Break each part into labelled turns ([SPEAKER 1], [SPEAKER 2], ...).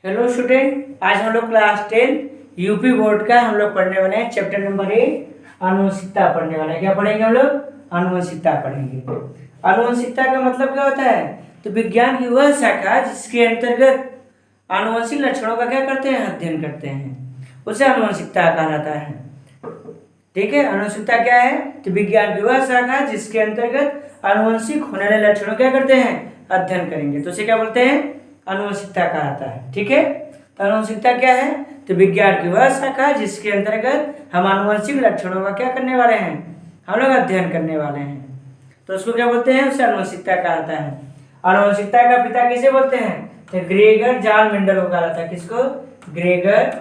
[SPEAKER 1] Hello student, आज हम लोग क्लास 10 यूपी बोर्ड का हम लोग पढ़ने वाले हैं। चैप्टर नंबर 8 आनुवंशिकता पढ़ने वाले हैं। क्या पढ़ेंगे हम लोग? आनुवंशिकता पढ़ेंगे। आनुवंशिकता का मतलब क्या होता है? तो विज्ञान की वह शाखा जिसके अंतर्गत आनुवंशिक लक्षणों का क्या करते हैं? अध्ययन करते हैं, उसे आनुवंशिकता कहा जाता है। ठीक है, आनुवंशिकता क्या है? तो विज्ञान की वह शाखा जिसके अंतर्गत आनुवंशिक होने वाले लक्षणों क्या करते हैं? अध्ययन करेंगे, तो उसे क्या बोलते हैं? आनुवंशिकता कहा जाता है। ठीक है, तो आनुवंशिकता क्या है? तो विज्ञान की वह शाखा जिसके अंतर्गत हम आनुवंशिक लक्षणों का क्या करने वाले हैं? हम लोग अध्ययन करने वाले हैं, तो उसको क्या बोलते हैं? उसे आनुवंशिकता कहा जाता है। आनुवंशिकता का पिता किसे बोलते हैं? तो ग्रेगर जॉन मेंडल को कहा जाता है। किसको? ग्रेगर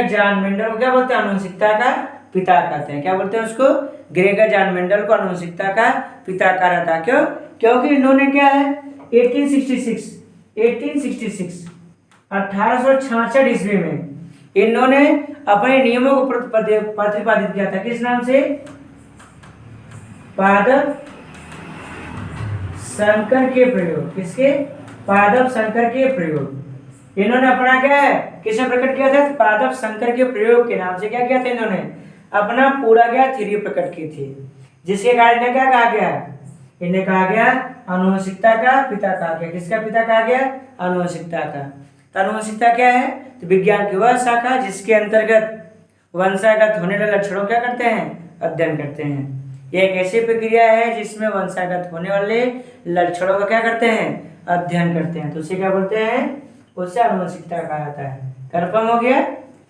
[SPEAKER 1] जॉन मेंडल को क्या बोलते हैं? आनुवंशिकता का पिता कहते हैं। क्या बोलते हैं उसको? ग्रेगर जॉन मेंडल को आनुवंशिकता का पिता कहा जाता है। क्यों? क्योंकि इन्होंने क्या है 1866 1866 ईस्वी में इन्होंने अपने नियमों को प्रतिपादित किया था। किस नाम से? पादप संकर के प्रयोग। किसके? पादप संकर के प्रयोग। इन्होंने अपना क्या है किसमें प्रकट किया था? पादप संकर के प्रयोग के नाम से क्या किया था? इन्होंने अपना पूरा क्या थ्योरी प्रकट की थी, जिसके कारण इन्हें क्या कहा गया? इन्हें कहा गया आनुवंशिकता का पिता कहा गया। किसका पिता कहा गया? आनुवंशिकता का। तो आनुवंशिकता क्या है? तो विज्ञान की वह शाखा जिसके अंतर्गत वंशागत होने वाले लक्षणों क्या करते हैं? अध्ययन करते हैं। यह एक ऐसी प्रक्रिया है जिसमें वंशागत होने वाले लक्षणों का क्या करते हैं? अध्ययन करते हैं, तो उसे क्या बोलते हैं? उसे आनुवंशिकता कहा जाता है। कंफर्म हो गया?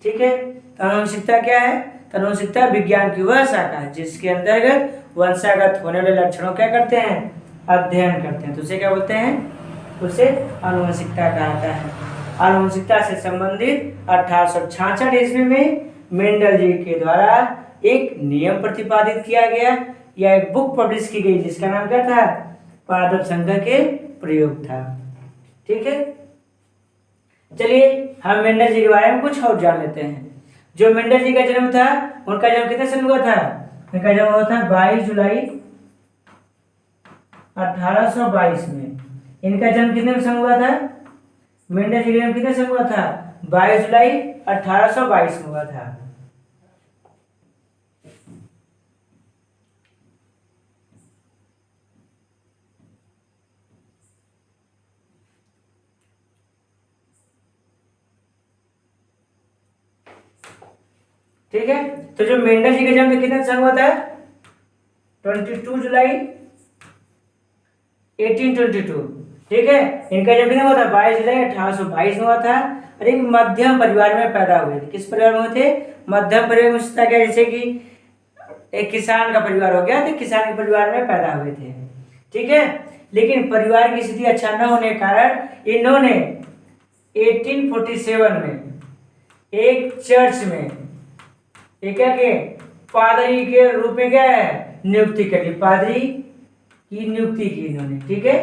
[SPEAKER 1] ठीक है, तो आनुवंशिकता क्या है? तो आनुवंशिकता विज्ञान की वह शाखा है जिसके अंतर्गत वंशागत होने वाले लक्षणों क्या करते हैं? अध्ययन करते हैं, तो उसे क्या बोलते हैं? उसे आनुवंशिकता कहा जाता है। आनुवंशिकता से संबंधित 1866 ईस्वी में मेंडल जी के द्वारा एक नियम प्रतिपादित किया गया या एक बुक पब्लिश की गई जिसका नाम क्या था? पादप संकर के प्रयोग था। ठीक है, चलिए हम मेंडल जी के बारे में कुछ और जान लेते हैं। जो मेंडल जी का जन्म था, उनका जन्म कितने सन हुआ था? उनका जन्म हुआ था 22 जुलाई 1822 में। इनका जन्म कितने सन हुआ था? मेंडल जी का जन्म कितने सन हुआ था? 22 जुलाई 1822 में हुआ था। ठीक है, तो जो मेंडल जी का जन्म कितने सन हुआ था? 22 जुलाई 1822। ठीक है, इनका जन्म कितना हुआ था? 22 जुलाई 1822 में हुआ था और एक मध्यम परिवार में पैदा हुए थे। किस परिवार में हुए थे? मध्यम परिवार में था क्या? जैसे कि एक किसान का परिवार हो गया, तो किसान के परिवार में पैदा हुए थे। ठीक है, लेकिन परिवार की स्थिति अच्छा न होने के कारण इन्होंने 1847 में एक चर्च में एक क्या के पादरी के रूप में क्या है नियुक्ति करी। पादरी की नियुक्ति की इन्होंने। ठीक है,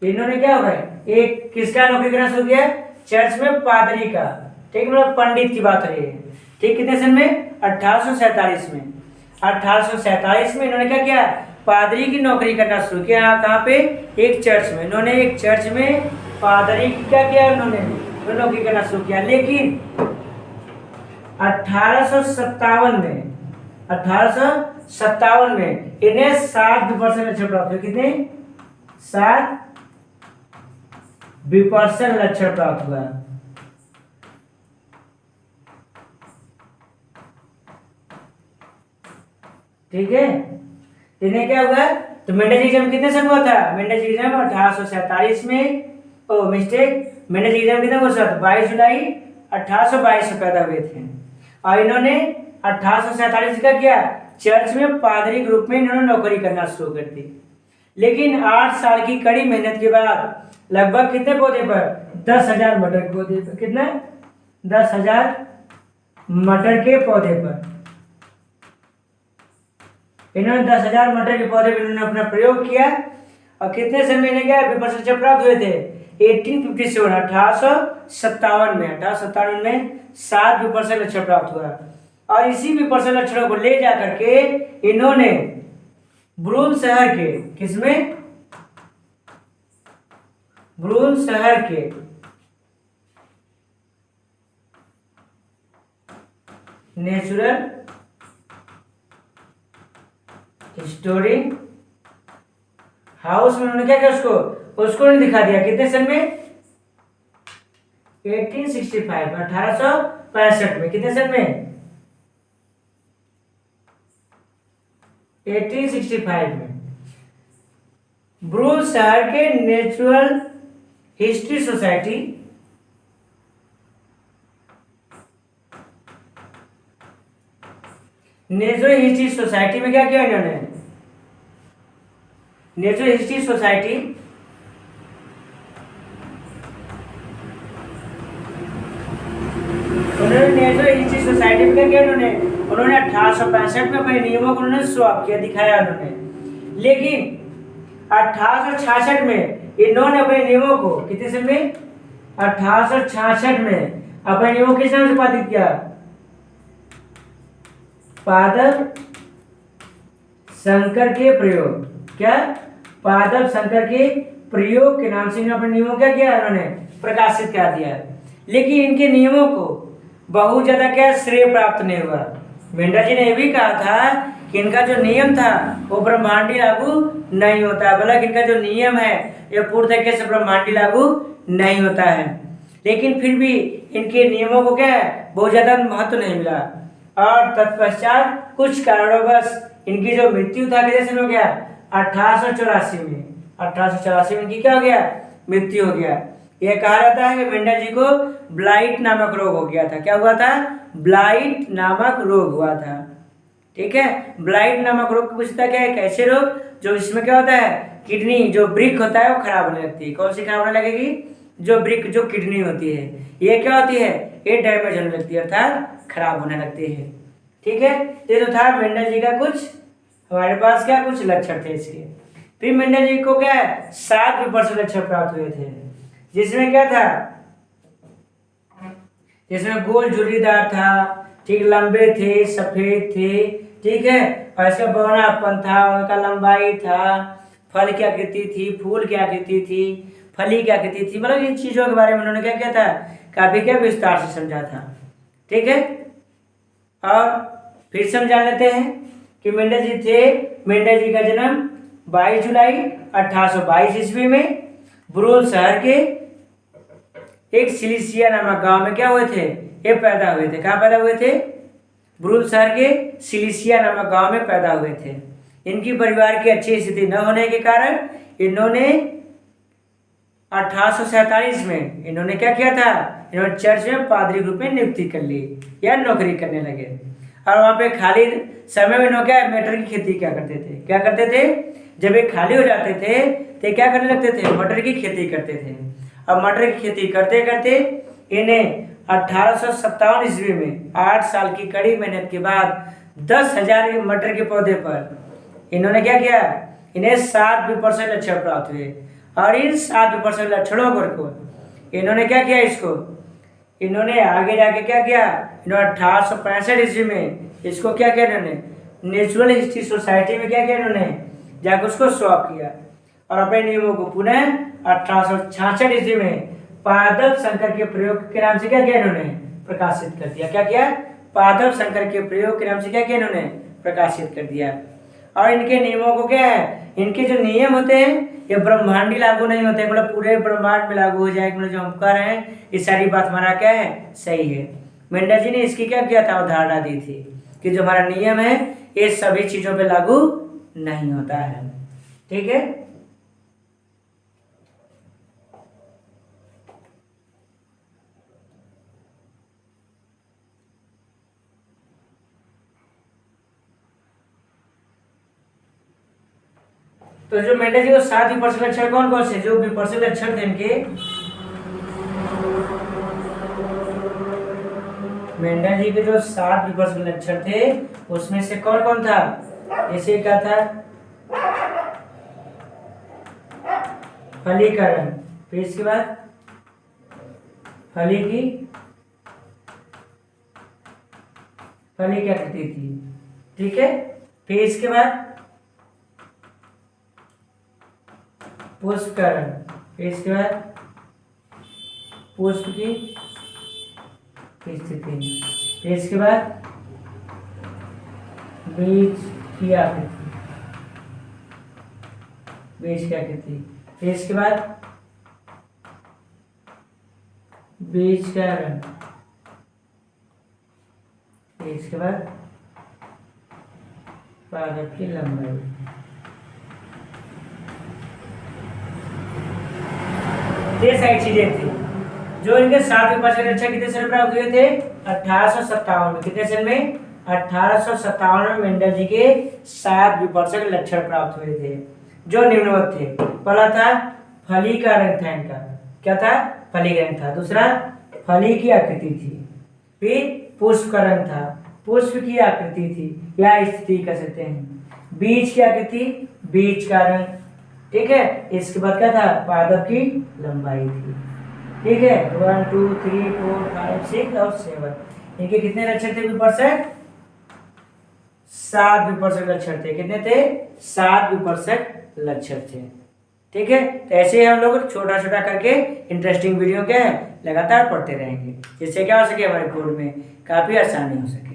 [SPEAKER 1] इन्होंने क्या हो गया एक किसका नौकरी करना शुरू किया? चर्च में पादरी का। ठीक है, मतलब पंडित की बात हो रही है। ठीक, कितने सन में? 1847 में। 1847 में इन्होंने क्या किया? पादरी की नौकरी करना शुरू किया। कहाँ पे? एक चर्च में। इन्होंने एक चर्च में पादरी की क्या किया? इन्होंने नौकरी करना शुरू किया। लेकिन 1857 में इन्हें 7% लक्षण प्राप्त हुए। कितने? 7% लक्षण प्राप्त हुआ। ठीक है, इन्हें क्या हुआ? तो मेंडल जी जन्म कितने सन हुआ था? मेंडल जी जन्म 1847 में। ओ मिस्टेक, मेंडल जी जन्म कितने हुआ था? 22 जुलाई 1822 में पैदा हुए थे और इन्होंने 1847 का किया चर्च में पादरी के रूप में इन्होंने नौकरी करना शुरू कर दी। लेकिन 8 साल की कड़ी मेहनत के बाद लगभग कितने पौधे पर? 10,000 मटर के पौधे पर। कितना? 10,000 मटर के पौधे पर इन्होंने 10,000 मटर के पौधे पर इन्होंने अपना प्रयोग किया और कितने समय में क्या विपर्सन प्राप्त हुए थे? 1857 1857 में 1857 में 7 विपर्सन लक्षण प्राप्त हुआ और इसी विपर्सन लक्षणों को ले जाकर के इन्होंने ब्रूम शहर के किसमें भ्रूण शहर के नेचुरल स्टोरिंग हाउस में उन्होंने क्या किया, उसको नहीं दिखा दिया। कितने सन में? 1865, 1865 में। कितने सन में? 1865 में। ब्रूल शहर के natural history society natural history society में क्या किया इन्होंने? Natural history society natural history society में क्या किया उन्होंने? उन्होंने 1865 में अपने नियमों को उन्होंने स्वैप किया, दिखाया उन्होंने। लेकिन 1866 में इन्होंने अपने नियमों को कितने सन में? 1866 में अपने नियमों किस नाम से पारित किया? पादप संकर के प्रयोग। क्या? पादप संकर के प्रयोग के नाम से इन्होंने अपने नियमों क्या किया? उन्होंने प्रकाशित कर दिया। लेकिन इनके नियमों को बहुत ज्यादा क्या श्रेय प्राप्त नहीं हुआ। मेंडल जी ने यह भी कहा था कि इनका जो नियम था वो ब्रह्मांडी लागू नहीं होता, बल्कि इनका जो नियम है ये पूर्ण तरीके से ब्रह्मांडी लागू नहीं होता है। लेकिन फिर भी इनके नियमों को क्या है, बहुत ज्यादा महत्व नहीं मिला। और तत्पश्चात कुछ कारणवश इनकी जो मृत्यु था कितने सन हो गया? 1884 में। 1884 में इनकी क्या हो गया? मृत्यु हो गया। यह कहा जाता है कि मेंडल जी को ब्लाइट नामक रोग हो गया था। क्या हुआ था? ब्लाइट नामक रोग हुआ था। ठीक है, ब्लाइट नामक रोग की विशेषता क्या है? कैसे रोग जो इसमें क्या होता है, किडनी जो ब्रिक होता है वो खराब होने लगती है। कौन सी खराब होने लगेगी? जो ब्रिक जो किडनी होती है ये क्या होती है? ये डैमेज होने लगती है, अर्थात खराब होने लगती है। ठीक है, ये तो था मेंडल जी का कुछ हमारे पास क्या कुछ लक्षण थे इसके। फिर मेंडल जी को क्या है 7 विपर्स लक्षण प्राप्त हुए थे, जिसमें क्या था? जिसमें गोल झुर्रीदार था, ठीक, लंबे थे, सफेद थे, ठीक है, और इसका बौनापन था, उनका लंबाई था, फल की आकृति थी, फूल की आकृति थी, फली की आकृति थी। मतलब इन चीजों के बारे में उन्होंने क्या किया था? काफी क्या विस्तार से समझा था। ठीक है, और फिर समझा लेते हैं कि मेंडल जी थे। मेंडल जी का जन्म 22 जुलाई 1822 ईस्वी में ब्रूल शहर के एक सिलिसिया नामक गांव में क्या हुए थे? ये पैदा हुए थे। कहाँ पैदा हुए थे? ब्रूल शहर के सिलिसिया नामक गांव में पैदा हुए थे। इनकी परिवार की अच्छी स्थिति न होने के कारण इन्होंने 1847 में इन्होंने क्या किया था? इन्होंने चर्च में पादरी रूप में नियुक्ति कर ली या नौकरी करने लगे। और वहाँ पे खाली समय में इन्होंने क्या मटर की खेती क्या करते थे? क्या करते थे? जब ये खाली हो जाते थे तो क्या करने लगते थे? मटर की खेती करते थे। अब मटर की खेती करते करते इन्हें 1857 ईस्वी में 8 साल की कड़ी मेहनत के बाद 10,000 मटर के पौधे पर इन्होंने क्या किया? इन्हें 7 विपर्स लक्षण प्राप्त हुए। और इन 7 विपर्स लक्षणों को इन्होंने क्या किया? इसको इन्होंने आगे जाके क्या किया? इन्होंने 1865 ईस्वी में इसको क्या किया? इन्होंने नेचुरल हिस्ट्री सोसाइटी में क्या किया? इन्होंने जाकर उसको स्वैप किया और अपने नियमों को पुनः 1866 ईस्वी में पादप संकर के प्रयोग के नाम से क्या किया? इन्होंने प्रकाशित कर दिया। क्या किया? पादप संकर के प्रयोग के नाम से क्या किया? इन्होंने प्रकाशित कर दिया। और इनके नियमों को क्या है? इनके जो नियम होते हैं ये ब्रह्मांडी लागू नहीं होते, मतलब पूरे ब्रह्मांड में लागू हो जाए, मतलब जो हम कर रहे हैं ये सारी बात हमारा क्या है? सही है। मेंडल जी ने इसकी क्या किया था? अवधारणा दी थी कि जो हमारा नियम है ये सभी चीजों पे लागू नहीं होता है। ठीक है, तो जो मेंडल जी को 7 विपर्स लक्षण कौन कौन से? जो विपर्स लक्षण थे इनके, मेंडल जी के जो 7 विपर्स लक्षण थे उसमें से कौन कौन था? जैसे क्या था? फलीकरण, फिर इसके बाद फली की आकृति थी। ठीक है, फिर इसके बाद पुष्पकरण, फिर इसके बाद पुष्प की स्थिति, फिर इसके बाद बीज की आकृति, बीज की आकृति, फिर इसके बाद बीज का रंग, फिर इसके बाद पादप की लंबाई। ये सारी चीजें थी जो इनके 7 विभाजन लक्षण कितने सन प्राप्त हुए थे 1857 में। कितने सन में 1857 में मेंडल जी के 7 विपर्शक लक्षण प्राप्त हुए थे जो निम्नवत थे। पहला था फली का रंग था इनका, क्या था फली का रंग था। दूसरा फली की आकृति थी, फिर पुष्प का रंग था, पुष्प की आकृति थी या स्थिति कह सकते हैं, बीज की आकृति, बीज का रंग, ठीक है। इसके बाद क्या था पादप की लंबाई थी, ठीक है। 1 2 3 4 5 6 और 7 इनके कितने लक्षण थे विपर्शक 7 विपर्शक लक्षण थे। कितने थे 7 विपर्शक लक्षण थे, ठीक है। तो ऐसे ही हम लोग छोटा छोटा करके इंटरेस्टिंग वीडियो क्या है लगातार पढ़ते रहेंगे जिससे क्या हो सके हमारे कोड में काफी आसानी हो सके।